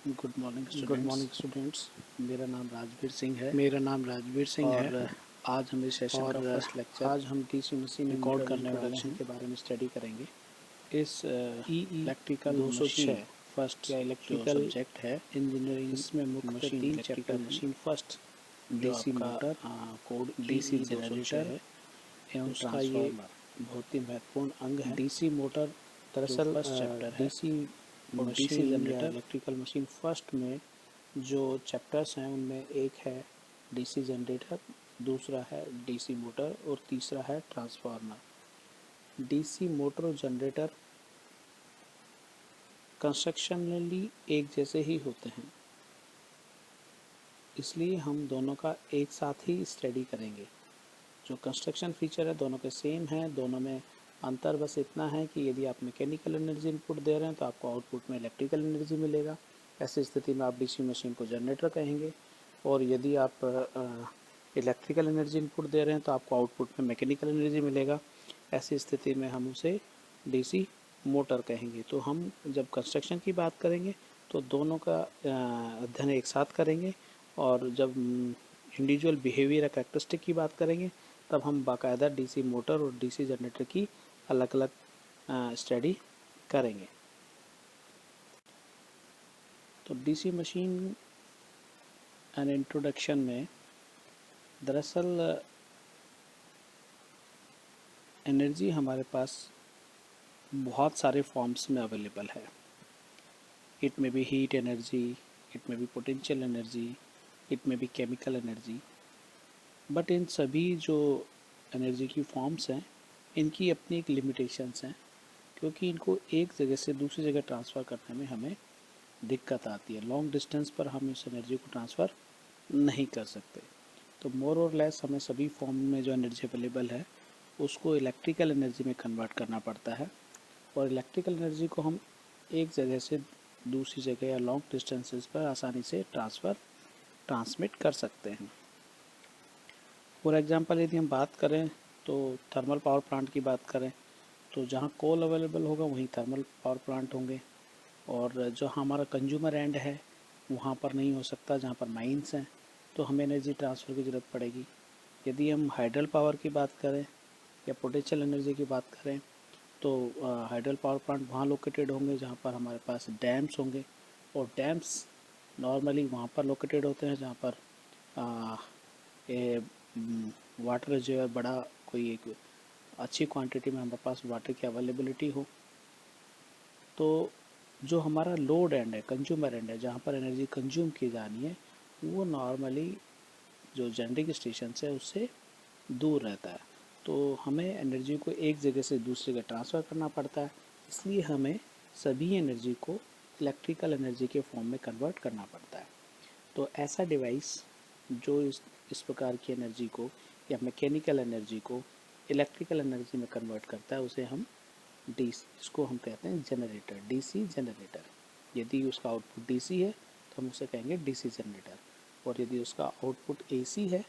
Good good morning students. मेरा नाम राजवीर सिंह है। मेरा नाम राजवीर सिंह है और आज हम इस सेशन का और फर्स्ट लेक्चर आज हम डीसी मशीन रिकॉर्ड करने वाले इंट्रोडक्शन हैं। के बारे में स्टडी करेंगे। इस इलेक्ट्रिकल 206 मशीन फर्स्ट या जो इलेक्ट्रिकल सब्जेक्ट है, इंजीनियरिंग इसमें मुख्यतः मशीन 3 इलेक्ट्रिकल चैप्टर हैं। मशीन फर्स्ट जो डीसी आपका motor, code DC EE 206 generator है, एवं उसका ये ट्रांसफार्मर। बहुत ही महत्वपूर्ण अंग है। डीसी मोटर जो दरअसल फर्स्ट चैप्टर है डीसी और डीसी मशीन या जनरेटर इलेक्ट्रिकल मशीन फर्स्ट में जो चैप्टर्स हैं उनमें एक है डीसी जनरेटर, दूसरा है डीसी मोटर और तीसरा है ट्रांसफार्मर। डीसी मोटर और जनरेटर कंस्ट्रक्शनली एक जैसे ही होते हैं, इसलिए हम दोनों का एक साथ ही स्टडी करेंगे। जो कंस्ट्रक्शन फीचर है दोनों के सेम हैं, दोनों में अंतर बस इतना है कि यदि आप मैकेनिकल एनर्जी इनपुट दे रहे हैं तो आपको आउटपुट में इलेक्ट्रिकल एनर्जी मिलेगा। ऐसी स्थिति में आप डीसी मशीन को जनरेटर कहेंगे, और यदि आप इलेक्ट्रिकल एनर्जी इनपुट दे रहे हैं तो आपको आउटपुट में मैकेनिकल एनर्जी मिलेगा। ऐसी स्थिति में हम उसे डीसी मोटर कहेंगे। तो हम जब कंस्ट्रक्शन की बात करेंगे तो दोनों का अध्ययन एक साथ करेंगे, और जब इंडिविजुअल बिहेवियर या कैरेक्टरिस्टिक की बात करेंगे तब हम बाकायदा डीसी मोटर और डीसी जनरेटर की अलग अलग स्टडी करेंगे। तो डीसी मशीन एंड इंट्रोडक्शन में दरअसल एनर्जी हमारे पास बहुत सारे फॉर्म्स में अवेलेबल है। It may be heat energy, it may be potential energy, it may be chemical energy. But इन सभी जो एनर्जी की फॉर्म्स हैं इनकी अपनी एक लिमिटेशंस हैं, क्योंकि इनको एक जगह से दूसरी जगह ट्रांसफ़र करने में हमें दिक्कत आती है। लॉन्ग डिस्टेंस पर हम इस एनर्जी को ट्रांसफ़र नहीं कर सकते। तो मोर और लेस हमें सभी फॉर्म में जो एनर्जी अवेलेबल है उसको इलेक्ट्रिकल एनर्जी में कन्वर्ट करना पड़ता है, और इलेक्ट्रिकल एनर्जी को हम एक जगह से दूसरी जगह या लॉन्ग डिस्टेंसेस पर आसानी से ट्रांसमिट कर सकते हैं। फॉर एग्जांपल यदि हम बात करें तो थर्मल पावर प्लांट की बात करें तो जहाँ कोल अवेलेबल होगा वहीं थर्मल पावर प्लांट होंगे, और जो हमारा कंज्यूमर एंड है वहाँ पर नहीं हो सकता जहाँ पर माइंस हैं, तो हमें एनर्जी ट्रांसफ़र की ज़रूरत पड़ेगी। यदि हम हाइडल पावर की बात करें या पोटेंशियल एनर्जी की बात करें तो हाइडल पावर प्लांट वहाँ लोकेटेड होंगे जहाँ पर हमारे पास डैम्स होंगे, और डैम्स नॉर्मली वहाँ पर लोकेटेड होते हैं जहाँ पर वाटर जो है बड़ा कोई एक अच्छी क्वांटिटी में हमारे पास वाटर की अवेलेबिलिटी हो। तो जो हमारा लोड एंड है, कंज्यूमर एंड है, जहाँ पर एनर्जी कंज्यूम की जानी है, वो नॉर्मली जो जनरेटिंग स्टेशन है उससे दूर रहता है। तो हमें एनर्जी को एक जगह से दूसरी जगह ट्रांसफ़र करना पड़ता है, इसलिए हमें सभी एनर्जी को इलेक्ट्रिकल एनर्जी के फॉर्म में कन्वर्ट करना पड़ता है। तो ऐसा डिवाइस जो इस प्रकार की एनर्जी को या मैकेनिकल एनर्जी को इलेक्ट्रिकल एनर्जी में कन्वर्ट करता है उसे हम इसको हम कहते हैं जनरेटर, डीसी जनरेटर। यदि उसका आउटपुट डीसी है तो हम उसे कहेंगे डीसी जनरेटर, और यदि उसका आउटपुट एसी है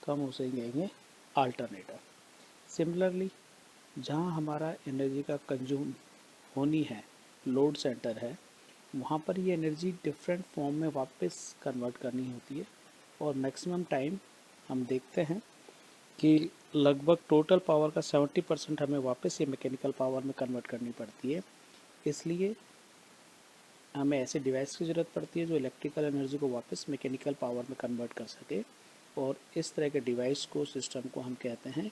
तो हम उसे कहेंगे अल्टरनेटर। सिमिलरली जहाँ हमारा एनर्जी का कंज्यूम होनी है, लोड सेंटर है, वहाँ पर ये एनर्जी डिफरेंट फॉर्म में वापस कन्वर्ट करनी होती है, और मैक्सिमम टाइम हम देखते हैं कि लगभग टोटल पावर का 70% हमें वापस ये मैकेनिकल पावर में कन्वर्ट करनी पड़ती है। इसलिए हमें ऐसे डिवाइस की ज़रूरत पड़ती है जो इलेक्ट्रिकल एनर्जी को वापस मैकेनिकल पावर में कन्वर्ट कर सके, और इस तरह के डिवाइस को, सिस्टम को हम कहते हैं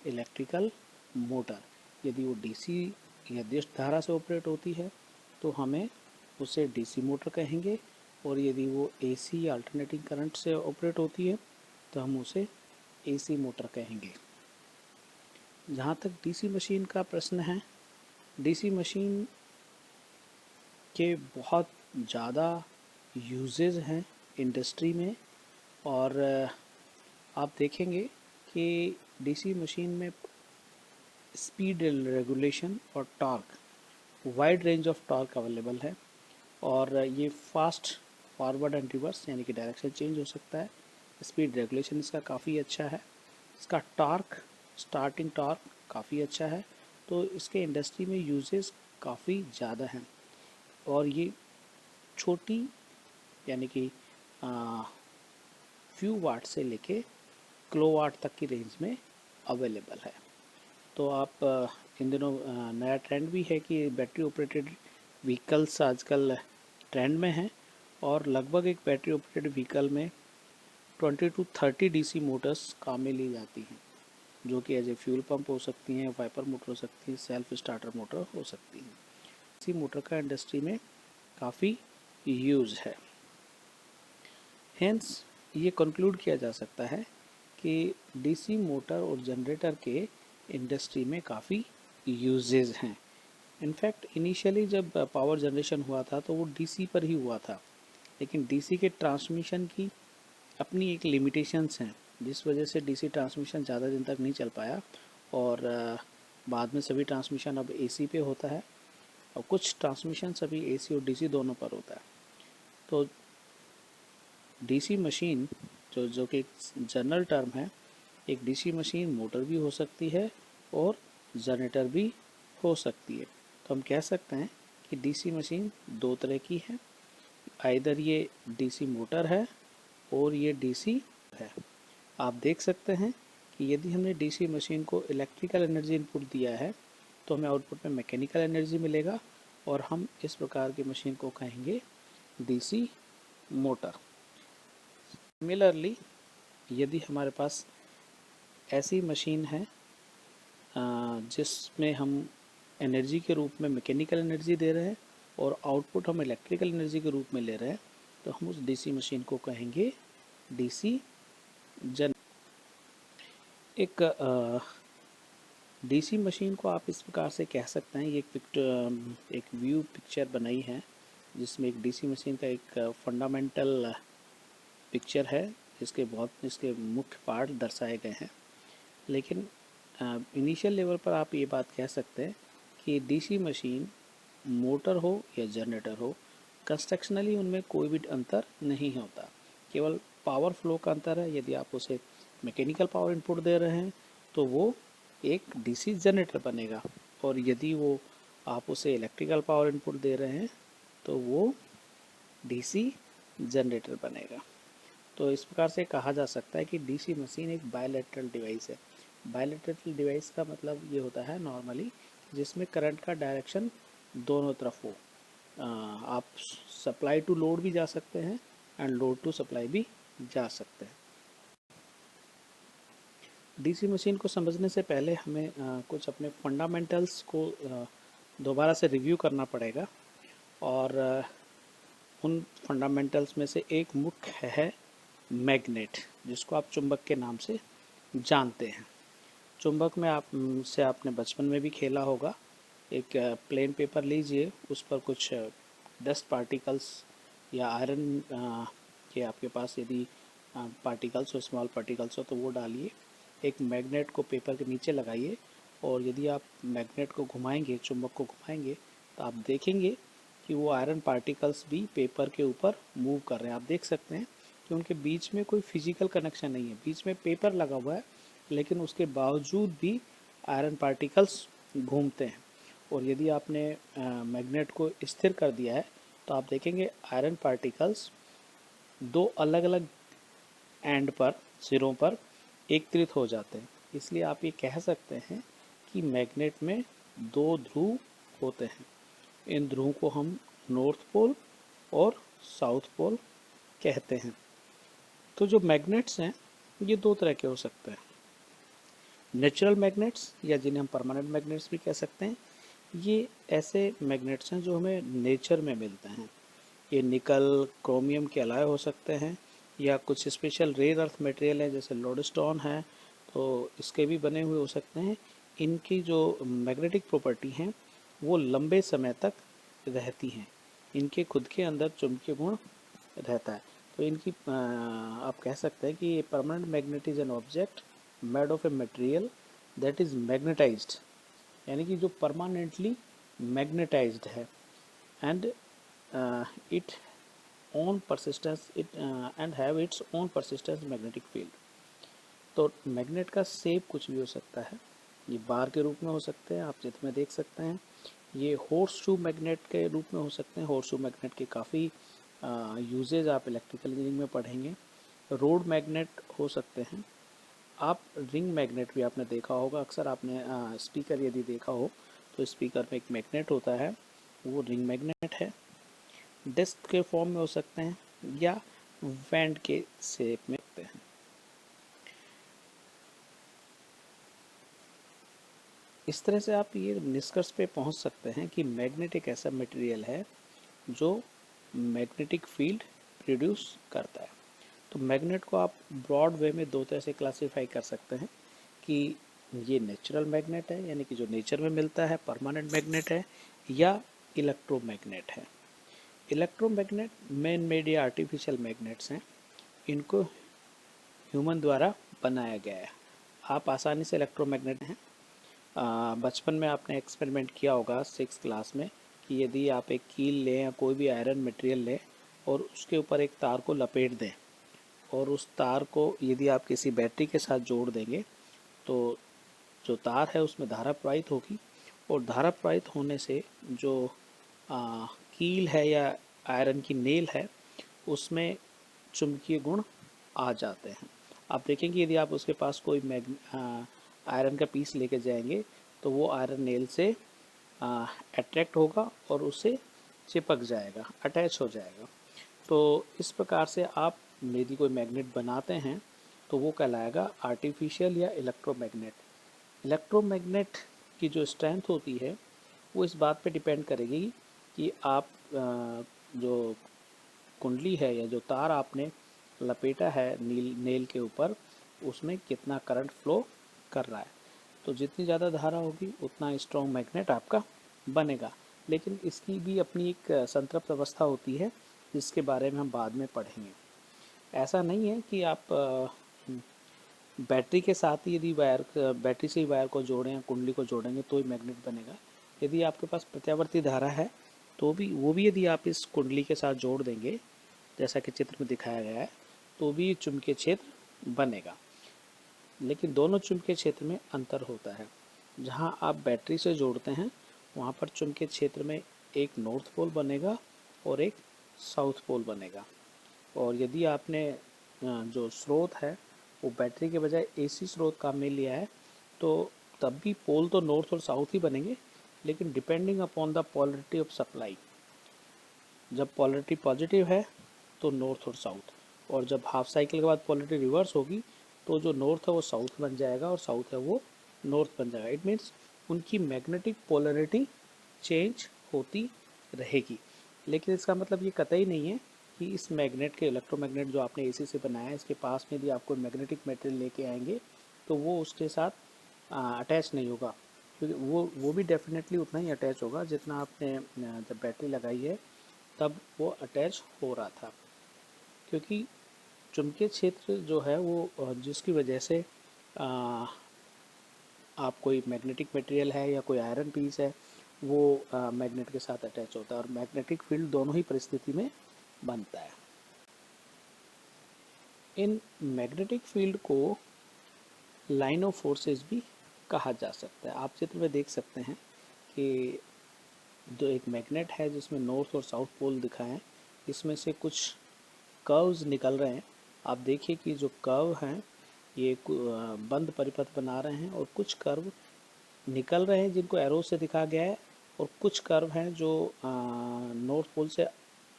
इलेक्ट्रिकल मोटर। यदि वो डीसी या दिश धारा से ऑपरेट होती है तो हमें उसे डीसी मोटर कहेंगे, और यदि वो एसी या अल्टरनेटिंग करंट से ऑपरेट होती है तो हम उसे एसी मोटर कहेंगे। जहाँ तक डीसी मशीन का प्रश्न है, डीसी मशीन के बहुत ज़्यादा यूजेस हैं इंडस्ट्री में, और आप देखेंगे कि डीसी मशीन में स्पीड रेगुलेशन और torque, wide range of torque available है, और ये फास्ट फॉरवर्ड एंड रिवर्स यानी कि डायरेक्शन चेंज हो सकता है। स्पीड रेगुलेशन इसका काफ़ी अच्छा है, इसका टॉर्क, स्टार्टिंग टॉर्क काफ़ी अच्छा है। तो इसके इंडस्ट्री में यूजेस काफ़ी ज़्यादा हैं, और ये छोटी यानी कि फ्यू वाट से लेके किलो वाट तक की रेंज में अवेलेबल है। तो आप इन दिनों नया ट्रेंड भी है कि बैटरी ऑपरेटेड व्हीकल्स आजकल ट्रेंड में हैं, और लगभग एक बैटरी ऑपरेटेड व्हीकल में 20 to 30 डीसी मोटर्स काम में ली जाती हैं, जो कि एज ए फ्यूल पंप हो सकती हैं, वाइपर मोटर हो सकती है, सेल्फ स्टार्टर मोटर हो सकती हैं। इसी मोटर का इंडस्ट्री में काफ़ी यूज़ है। हेंस ये कंक्लूड किया जा सकता है कि डीसी मोटर और जनरेटर के इंडस्ट्री में काफ़ी यूजेज हैं। इनफैक्ट इनिशियली जब पावर जनरेशन हुआ था तो वो डीसी पर ही हुआ था, लेकिन डीसी के ट्रांसमिशन की अपनी एक लिमिटेशंस हैं, जिस वजह से डीसी ट्रांसमिशन ज़्यादा दिन तक नहीं चल पाया, और बाद में सभी ट्रांसमिशन अब एसी पे होता है, और कुछ ट्रांसमिशन सभी एसी और डीसी दोनों पर होता है। तो डीसी मशीन जो कि एक जनरल टर्म है, एक डीसी मशीन मोटर भी हो सकती है और जनरेटर भी हो सकती है। तो हम कह सकते हैं कि डीसी मशीन दो तरह की है, आइदर ये डीसी मोटर है और ये डीसी है। आप देख सकते हैं कि यदि हमने डीसी मशीन को इलेक्ट्रिकल एनर्जी इनपुट दिया है तो हमें आउटपुट में मैकेनिकल एनर्जी मिलेगा, और हम इस प्रकार की मशीन को कहेंगे डीसी मोटर। सिमिलरली यदि हमारे पास ऐसी मशीन है जिसमें हम एनर्जी के रूप में मैकेनिकल एनर्जी दे रहे हैं और आउटपुट हम इलेक्ट्रिकल एनर्जी के रूप में ले रहे हैं, तो हम उस डीसी मशीन को कहेंगे डीसी जन। एक डीसी मशीन को आप इस प्रकार से कह सकते हैं, ये एक व्यू पिक्चर बनाई है जिसमें एक डीसी मशीन का एक फंडामेंटल पिक्चर है, इसके मुख्य पार्ट दर्शाए गए हैं। लेकिन इनिशियल लेवल पर आप ये बात कह सकते हैं कि डीसी मशीन मोटर हो या जनरेटर हो, कंस्ट्रक्शनली उनमें कोई भी अंतर नहीं होता, केवल पावर फ्लो का अंतर है। यदि आप उसे मैकेनिकल पावर इनपुट दे रहे हैं तो वो एक डीसी जनरेटर बनेगा, और यदि वो आप उसे इलेक्ट्रिकल पावर इनपुट दे रहे हैं तो वो डीसी जनरेटर बनेगा। तो इस प्रकार से कहा जा सकता है कि डीसी मशीन एक बायलैटरल डिवाइस है। बायलैटरल डिवाइस का मतलब ये होता है नॉर्मली जिसमें करंट का डायरेक्शन दोनों तरफ हो। आप सप्लाई टू लोड भी जा सकते हैं एंड लोड टू सप्लाई भी जा सकते हैं। डीसी मशीन को समझने से पहले हमें कुछ अपने फंडामेंटल्स को दोबारा से रिव्यू करना पड़ेगा, और उन फंडामेंटल्स में से एक मुख्य है मैग्नेट, जिसको आप चुंबक के नाम से जानते हैं। चुंबक में आपने बचपन में भी खेला होगा। एक प्लेन पेपर लीजिए, उस पर कुछ डस्ट पार्टिकल्स या आयरन के आपके पास यदि पार्टिकल्स हो, स्मॉल पार्टिकल्स हो, तो वो डालिए, एक मैग्नेट को पेपर के नीचे लगाइए, और यदि आप मैग्नेट को घुमाएंगे, चुंबक को घुमाएंगे, तो आप देखेंगे कि वो आयरन पार्टिकल्स भी पेपर के ऊपर मूव कर रहे हैं। आप देख सकते हैं कि उनके बीच में कोई फिजिकल कनेक्शन नहीं है, बीच में पेपर लगा हुआ है, लेकिन उसके बावजूद भी आयरन पार्टिकल्स घूमते हैं। और यदि आपने मैग्नेट को स्थिर कर दिया है तो आप देखेंगे आयरन पार्टिकल्स दो अलग अलग एंड पर, सिरों पर एकत्रित हो जाते हैं। इसलिए आप ये कह सकते हैं कि मैग्नेट में दो ध्रुव होते हैं। इन ध्रुवों को हम नॉर्थ पोल और साउथ पोल कहते हैं। तो जो मैग्नेट्स हैं ये दो तरह के हो सकते हैं, नेचुरल मैग्नेट्स, या जिन्हें हम परमानेंट मैग्नेट्स भी कह सकते हैं। ये ऐसे मैग्नेट्स हैं जो हमें नेचर में मिलते हैं। ये निकल, क्रोमियम के अलावा हो सकते हैं, या कुछ स्पेशल रेयर अर्थ मटेरियल है जैसे लोडस्टोन है, तो इसके भी बने हुए हो सकते हैं। इनकी जो मैग्नेटिक प्रॉपर्टी हैं वो लंबे समय तक रहती हैं, इनके खुद के अंदर चुंबकीय गुण रहता है। तो इनकी आप कह सकते हैं कि ये permanent magnet is an object made of a material that is magnetised, यानी कि जो परमानेंटली मैग्नेटाइज्ड है, and it own persistence it and have its own persistence magnetic field. तो मैग्नेट का शेप कुछ भी हो सकता है, ये बार के रूप में हो सकते हैं, आप चित्र में देख सकते हैं। ये हॉर्स शू मैग्नेट के रूप में हो सकते हैं। हॉर्स शू मैग्नेट के काफ़ी यूजेज आप इलेक्ट्रिकल इंजीनियरिंग में पढ़ेंगे। रोड मैग्नेट हो सकते हैं। आप रिंग मैग्नेट भी आपने देखा होगा, अक्सर आपने स्पीकर यदि देखा हो तो स्पीकर में एक मैग्नेट होता है, वो रिंग मैग्नेट है। डिस्क के फॉर्म में हो सकते हैं या बैंड के शेप में होते हैं। इस तरह से आप ये निष्कर्ष पे पहुंच सकते हैं कि मैग्नेट एक ऐसा मटेरियल है जो मैग्नेटिक फील्ड प्रोड्यूस करता है। तो मैग्नेट को आप ब्रॉड वे में दो तरह से क्लासीफाई कर सकते हैं कि ये नेचुरल मैग्नेट है, यानी कि जो नेचर में मिलता है, परमानेंट मैग्नेट है, या इलेक्ट्रोमैग्नेट है। इलेक्ट्रोमैग्नेट मैन मेड या आर्टिफिशियल मैग्नेट्स हैं, इनको ह्यूमन द्वारा बनाया गया है। आप आसानी से इलेक्ट्रोमैग्नेट हैं। बचपन में आपने एक्सपेरिमेंट किया होगा 6th क्लास में कि यदि आप एक कील लें या कोई भी आयरन मटेरियल लें और उसके ऊपर एक तार को लपेट दें और उस तार को यदि आप किसी बैटरी के साथ जोड़ देंगे तो जो तार है उसमें धारा प्रवाहित होगी और धारा प्रवाहित होने से जो कील है या आयरन की नेल है उसमें चुंबकीय गुण आ जाते हैं। आप देखेंगे यदि आप उसके पास कोई आयरन का पीस लेके जाएंगे तो वो आयरन नेल से अट्रैक्ट होगा और उससे चिपक जाएगा, अटैच हो जाएगा। तो इस प्रकार से आप यदि कोई मैग्नेट बनाते हैं तो वो कहलाएगा आर्टिफिशियल या इलेक्ट्रोमैग्नेट। इलेक्ट्रोमैग्नेट की जो स्ट्रेंथ होती है वो इस बात पे डिपेंड करेगी कि आप जो कुंडली है या जो तार आपने लपेटा है नेल के ऊपर उसमें कितना करंट फ्लो कर रहा है। तो जितनी ज़्यादा धारा होगी उतना स्ट्रॉन्ग मैग्नेट आपका बनेगा। लेकिन इसकी भी अपनी एक संतृप्त अवस्था होती है जिसके बारे में हम बाद में पढ़ेंगे। ऐसा नहीं है कि आप बैटरी के साथ ही यदि बैटरी से ही वायर को जोड़ें या कुंडली को जोड़ेंगे तो ही मैग्नेट बनेगा। यदि आपके पास प्रत्यावर्ती धारा है तो भी वो भी यदि आप इस कुंडली के साथ जोड़ देंगे जैसा कि चित्र में दिखाया गया है तो भी चुंबकीय क्षेत्र बनेगा। लेकिन दोनों चुंबकीय क्षेत्र में अंतर होता है। जहाँ आप बैटरी से जोड़ते हैं वहाँ पर चुंबकीय क्षेत्र में एक नॉर्थ पोल बनेगा और एक साउथ पोल बनेगा। और यदि आपने जो स्रोत है वो बैटरी के बजाय एसी स्रोत काम में लिया है तो तब भी पोल तो नॉर्थ और साउथ ही बनेंगे, लेकिन depending upon the polarity of supply. जब पोलरिटी पॉजिटिव है तो नॉर्थ और साउथ, और जब हाफ साइकिल के बाद पोलरिटी रिवर्स होगी तो जो नॉर्थ है वो साउथ बन जाएगा और साउथ है वो नॉर्थ बन जाएगा। इट मीन्स उनकी मैग्नेटिक पोलरिटी चेंज होती रहेगी। लेकिन इसका मतलब ये कतई नहीं है कि इस मैग्नेट के इलेक्ट्रोमैग्नेट जो आपने एसी से बनाया है इसके पास में यदि आप कोई मैग्नेटिक मटेरियल लेके आएंगे तो वो उसके साथ अटैच नहीं होगा, क्योंकि वो भी डेफिनेटली उतना ही अटैच होगा जितना आपने जब बैटरी लगाई है तब वो अटैच हो रहा था। क्योंकि चुंबकीय क्षेत्र जो है वो जिसकी वजह से आप कोई मैग्नेटिक मटेरियल है या कोई आयरन पीस है वो मैग्नेट के साथ अटैच होता है और मैग्नेटिक फील्ड दोनों ही परिस्थिति में बनता है। इन मैग्नेटिक फील्ड को लाइन ऑफ फोर्सेस भी कहा जा सकता है। आप चित्र में देख सकते हैं कि जो एक मैग्नेट है जिसमें नॉर्थ और साउथ पोल दिखाए हैं, इसमें से कुछ कर्व्स निकल रहे हैं। आप देखिए कि जो कर्व हैं ये बंद परिपथ बना रहे हैं और कुछ कर्व निकल रहे हैं जिनको एरो से दिखा गया है, और कुछ कर्व हैं जो नॉर्थ पोल से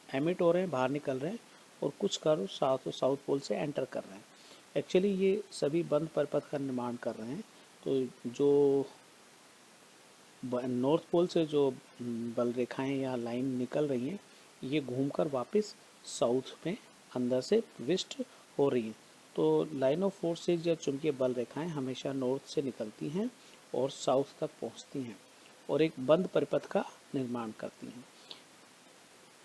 एमिट हो रहे हैं, बाहर निकल रहे हैं, और कुछ कर्व साउथ पोल से एंटर कर रहे हैं। एक्चुअली ये सभी बंद परिपथ का निर्माण कर रहे हैं। तो जो नॉर्थ पोल से जो बल रेखाएं या लाइन निकल रही हैं ये घूमकर वापस साउथ में अंदर से प्रविष्ट हो रही हैं। तो लाइन ऑफ फोर्सेज या चुंबकीय बल रेखाएं हमेशा नॉर्थ से निकलती हैं और साउथ तक पहुंचती हैं और एक बंद परिपथ का निर्माण करती हैं।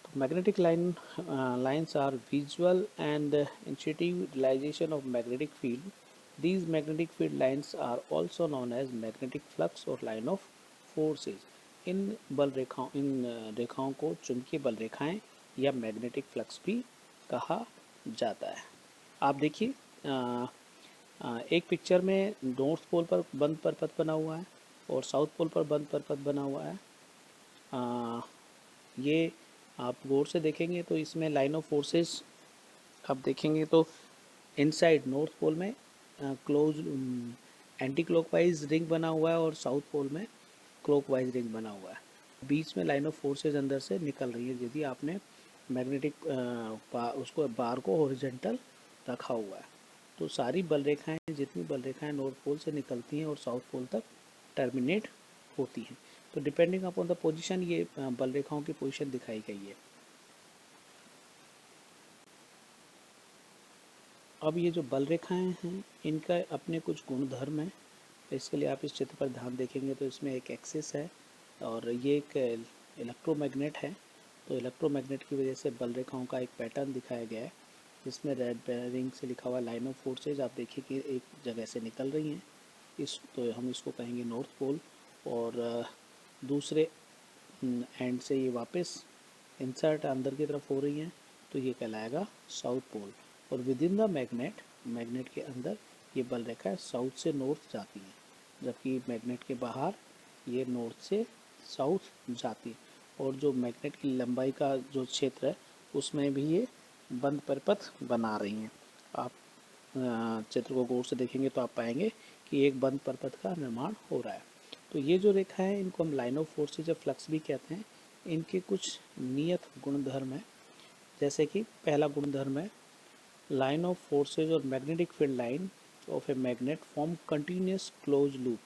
तो magnetic lines are visual and intuitive realization of magnetic field. These magnetic field lines are also known as magnetic flux और line of forces। इन रेखाओं को चुंबकीय बल रेखाएं या मैग्नेटिक फ्लक्स भी कहा जाता है। आप देखिए एक पिक्चर में नॉर्थ पोल पर बंद परिपथ बना हुआ है और साउथ पोल पर बंद परिपथ बना हुआ है। ये आप गौर से देखेंगे तो इसमें लाइन ऑफ फोर्सेस आप देखेंगे तो इनसाइड नॉर्थ पोल में क्लोज एंटी क्लॉकवाइज रिंग बना हुआ है और साउथ पोल में क्लॉकवाइज रिंग बना हुआ है। बीच में लाइन ऑफ फोर्सेज अंदर से निकल रही है यदि आपने मैग्नेटिक उसको बार को हॉरिजॉन्टल रखा हुआ है। तो सारी बल रेखाएं जितनी बल रेखाएं नॉर्थ पोल से निकलती हैं और साउथ पोल तक टर्मिनेट होती हैं। तो डिपेंडिंग अपॉन द पोजीशन ये बल रेखाओं की पोजीशन दिखाई गई है। अब ये जो बल रेखाएं हैं इनका अपने कुछ गुणधर्म हैं। इसके लिए आप इस चित्र पर ध्यान देखेंगे तो इसमें एक एक्सिस है और ये एक इलेक्ट्रोमैग्नेट है। तो इलेक्ट्रोमैग्नेट की वजह से बल रेखाओं का एक पैटर्न दिखाया गया है जिसमें रेड रिंग से लिखा हुआ लाइन ऑफ फोर्सेज आप देखिए कि एक जगह से निकल रही हैं। तो हम इसको कहेंगे नॉर्थ पोल और दूसरे एंड से ये वापस इंसर्ट अंदर की तरफ हो रही हैं तो ये कहलाएगा साउथ पोल। और विद इन द मैग्नेट के अंदर ये बल रेखा साउथ से नॉर्थ जाती है, जबकि मैग्नेट के बाहर ये नॉर्थ से साउथ जाती है। और जो मैग्नेट की लंबाई का जो क्षेत्र है उसमें भी ये बंद परिपथ बना रही हैं। आप चित्र को गौर से देखेंगे तो आप पाएंगे कि एक बंद परिपथ का निर्माण हो रहा है। तो ये जो रेखा है इनको हम लाइन ऑफ फोर्सेज या फ्लक्स भी कहते हैं। इनके कुछ नियत गुणधर्म है, जैसे कि पहला गुणधर्म है लाइन ऑफ फोर्सेज और magnetic field line of a magnet form continuous close loop.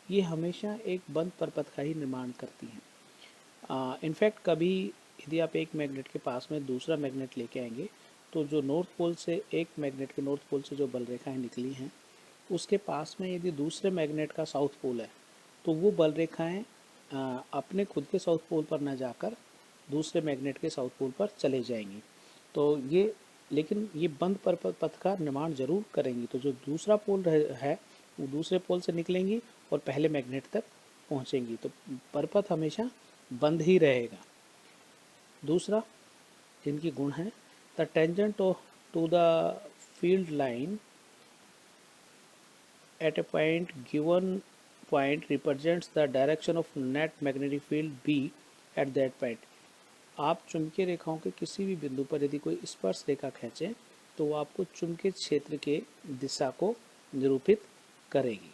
ये हमेशा एक बंद परिपथ का ही निर्माण करती हैं। इनफैक्ट कभी यदि आप एक मैग्नेट के पास में दूसरा मैग्नेट लेके आएंगे तो जो नॉर्थ पोल से एक मैग्नेट के नॉर्थ पोल से जो बल रेखाएं निकली हैं उसके पास में यदि दूसरे मैग्नेट का साउथ पोल है तो वो बल रेखाएं अपने खुद के साउथ पोल पर न जाकर दूसरे मैग्नेट के साउथ पोल पर चले जाएंगी। तो ये लेकिन ये बंद पथ का निर्माण जरूर करेंगी। तो जो दूसरा पोल है वो दूसरे पोल से निकलेंगी और पहले मैग्नेट तक पहुंचेंगी, तो परपथ हमेशा बंद ही रहेगा। दूसरा जिनकी गुण है the tangent to the field line at a point given point represents the direction of net magnetic field B at that point। आप चुंबकीय रेखाओं के किसी भी बिंदु पर यदि कोई स्पर्श रेखा खींचें तो वो आपको चुंबकीय क्षेत्र के दिशा को निरूपित करेगी।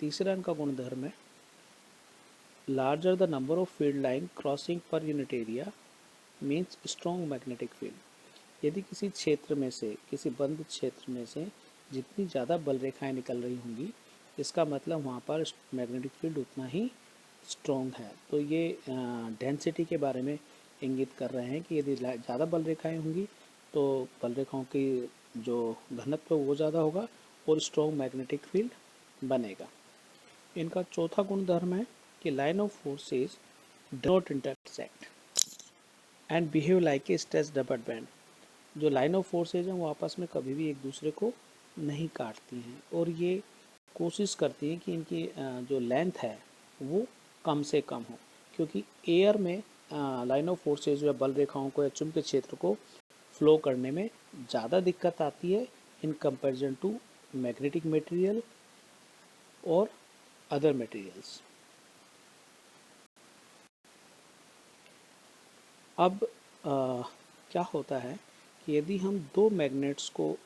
तीसरा इनका गुणधर्म है larger the number of field line crossing per unit area means strong magnetic field. यदि किसी क्षेत्र में से किसी बंद क्षेत्र में से जितनी ज़्यादा बल रेखाएं निकल रही होंगी इसका मतलब वहाँ पर मैग्नेटिक फील्ड उतना ही स्ट्रॉन्ग है। तो ये डेंसिटी के बारे में इंगित कर रहे हैं कि यदि ज़्यादा बल रेखाएं होंगी तो बल रेखाओं की जो घनत्व वो ज़्यादा होगा और स्ट्रॉन्ग मैग्नेटिक फील्ड बनेगा। इनका चौथा गुणधर्म है कि line of forces do not intersect and behave like a stretched rubber band. जो लाइन ऑफ फोर्सेज हैं वो आपस में कभी भी एक दूसरे को नहीं काटती हैं और ये कोशिश करती हैं कि इनकी जो लेंथ है वो कम से कम हो, क्योंकि एयर में लाइन ऑफ फोर्सेज या बल रेखाओं को या चुंबकीय क्षेत्र को फ्लो करने में ज़्यादा दिक्कत आती है in comparison to magnetic material और अदर मटेरियल्स। अब क्या होता है कि यदि हम दो मैग्नेट्स को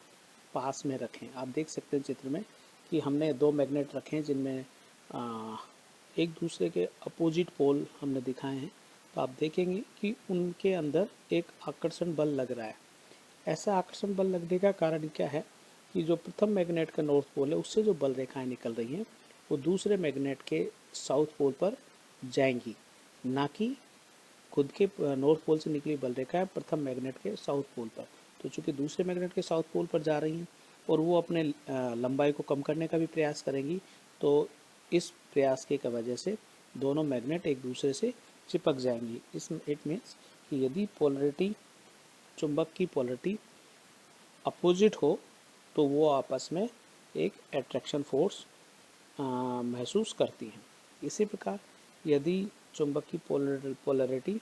पास में रखें, आप देख सकते हैं चित्र में कि हमने दो मैग्नेट रखे हैं जिनमें एक दूसरे के अपोजिट पोल हमने दिखाए हैं, तो आप देखेंगे कि उनके अंदर एक आकर्षण बल लग रहा है। ऐसा आकर्षण बल लगने का कारण क्या है कि जो प्रथम मैग्नेट का नॉर्थ पोल है उससे जो बल रेखाएं निकल रही हैं वो दूसरे मैग्नेट के साउथ पोल पर जाएंगी, ना कि खुद के नॉर्थ पोल से निकली बल रेखाएं प्रथम मैग्नेट के साउथ पोल पर। तो चूंकि दूसरे मैग्नेट के साउथ पोल पर जा रही हैं और वो अपने लंबाई को कम करने का भी प्रयास करेंगी, तो इस प्रयास की वजह से दोनों मैग्नेट एक दूसरे से चिपक जाएंगी। इस इट मीन्स कि यदि पोलरिटी चुंबक की पोलरिटी अपोजिट हो तो वो आपस में एक अट्रैक्शन फोर्स महसूस करती हैं। इसी प्रकार यदि चुंबक की पोलरिटी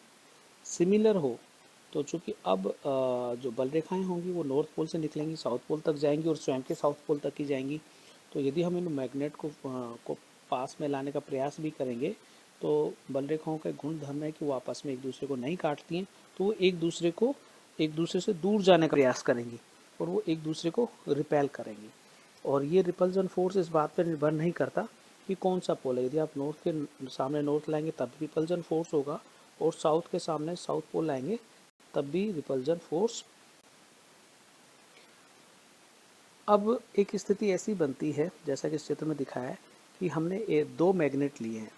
सिमिलर हो तो चूंकि अब जो बल रेखाएं होंगी वो नॉर्थ पोल से निकलेंगी, साउथ पोल तक जाएंगी और स्वयं के साउथ पोल तक ही जाएंगी। तो यदि हम इन मैग्नेट को पास में लाने का प्रयास भी करेंगे तो बल रेखाओं का गुण धर्म है कि वो आपस में एक दूसरे को नहीं काटती हैं, तो वो एक दूसरे से दूर जाने का प्रयास करेंगी और वो एक दूसरे को रिपेल करेंगी। और ये रिपल्जन फोर्स इस बात पर निर्भर नहीं करता कि कौन सा पोल है। यदि आप नॉर्थ के सामने नॉर्थ लाएंगे तब भी रिपल्जन फोर्स होगा, और साउथ के सामने साउथ पोल लाएंगे तब भी रिपल्जन फोर्स। अब एक स्थिति ऐसी बनती है जैसा कि इस चित्र में दिखाया है कि हमने दो मैग्नेट लिए हैं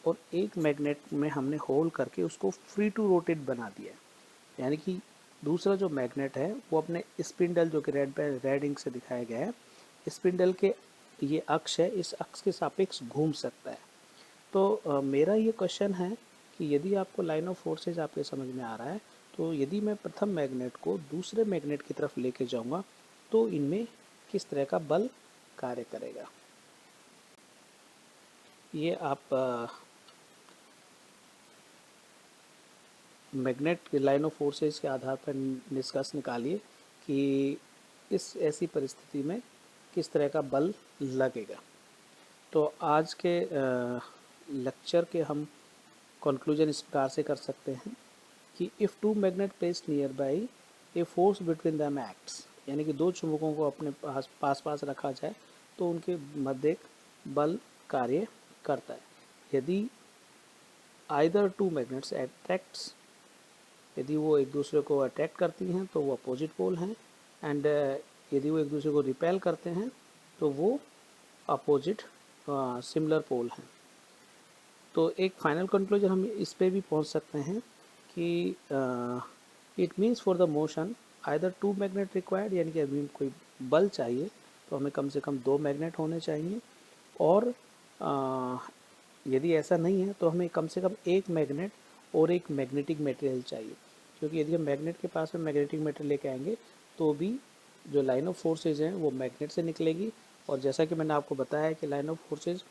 और एक मैग्नेट में हमने होल करके उसको फ्री टू रोटेट बना दिया है, यानी कि दूसरा जो मैग्नेट है वो अपने स्पिंडल, जो कि रेड इंक से दिखाया गया है, स्पिंडल के ये अक्ष है, इस अक्ष के सापेक्ष घूम सकता है। तो मेरा ये क्वेश्चन है कि यदि आपको लाइन ऑफ फोर्सेज आपके समझ में आ रहा है, तो यदि मैं प्रथम मैग्नेट को दूसरे मैग्नेट की तरफ लेके जाऊंगा तो इनमें किस तरह का बल कार्य करेगा। ये आप मैग्नेट की लाइन ऑफ फोर्सेज के आधार पर निष्कर्ष निकालिए कि इस ऐसी परिस्थिति में किस तरह का बल लगेगा। तो आज के लेक्चर के हम कंक्लूजन इस प्रकार से कर सकते हैं कि if two magnet placed near by a force between them acts, यानी कि दो चुंबकों को अपने पास रखा जाए तो उनके मध्य एक बल कार्य करता है। यदि आइदर टू मैग्नेट्स अट्रैक्ट्स, यदि वो एक दूसरे को अट्रैक्ट करती हैं तो वो अपोजिट पोल हैं, एंड यदि वो एक दूसरे को रिपेल करते हैं तो वो अपोजिट सिमिलर पोल हैं। तो एक फाइनल कंक्लूजन हम इस पे भी पहुंच सकते हैं कि it means for the motion either two magnet required, यानी कि अभी कोई बल चाहिए तो हमें कम से कम दो मैग्नेट होने चाहिए, और यदि ऐसा नहीं है तो हमें कम से कम एक मैग्नेट और एक मैग्नेटिक मटेरियल चाहिए, क्योंकि यदि हम मैग्नेट के पास में मैग्नेटिक मटेरियल लेके आएंगे तो भी जो लाइन ऑफ फोर्सेज हैं वो मैग्नेट से निकलेगी। और जैसा कि मैंने आपको बताया कि लाइन ऑफ फोर्सेज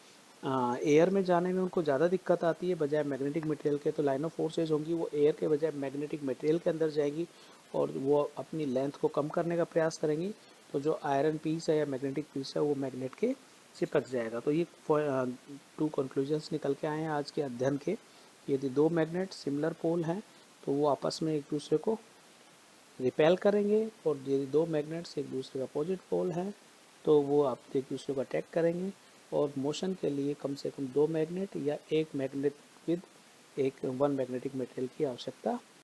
एयर में जाने में उनको ज़्यादा दिक्कत आती है बजाय मैग्नेटिक मटेरियल के, तो लाइन ऑफ फोर्सेज होंगी वो एयर के बजाय मैग्नेटिक मटेरियल के अंदर जाएगी और वो अपनी लेंथ को कम करने का प्रयास करेंगी। तो जो आयरन पीस है या मैग्नेटिक पीस है वो मैग्नेट के चिपक जाएगा। तो ये टू कंक्लूजन्स निकल के आए हैं आज के अध्ययन के। यदि दो मैग्नेट सिमिलर पोल हैं तो वो आपस में एक दूसरे को रिपेल करेंगे, और यदि दो मैग्नेट्स एक दूसरे का अपोजिट पोल हैं तो वो आप एक दूसरे को अटैक करेंगे। और मोशन के लिए कम से कम दो मैग्नेट या एक मैग्नेट विद एक वन मैग्नेटिक मटेरियल की आवश्यकता